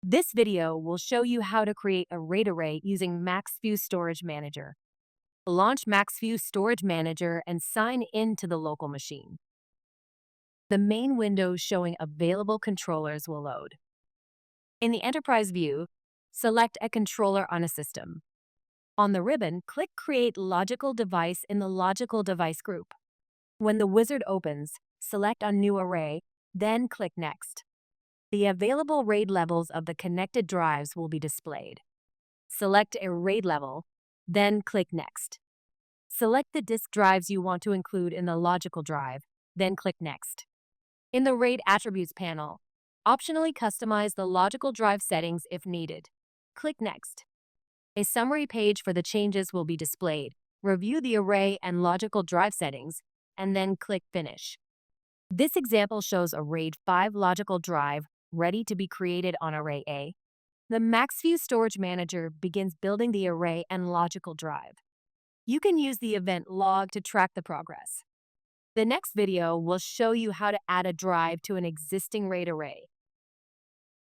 This video will show you how to create a RAID array using MaxView Storage Manager. Launch MaxView Storage Manager and sign in to the local machine. The main window showing available controllers will load. In the Enterprise view, select a controller on a system. On the ribbon, click Create Logical Device in the Logical Device group. When the wizard opens, select on New Array, then click Next. The available RAID levels of the connected drives will be displayed. Select a RAID level, then click Next. Select the disk drives you want to include in the logical drive, then click Next. In the RAID Attributes panel, optionally customize the logical drive settings if needed. Click Next. A summary page for the changes will be displayed. Review the array and logical drive settings, and then click Finish. This example shows a RAID 5 logical drive ready to be created on Array A. The MaxView Storage Manager begins building the array and logical drive. You can use the event log to track the progress. The next video will show you how to add a drive to an existing RAID array.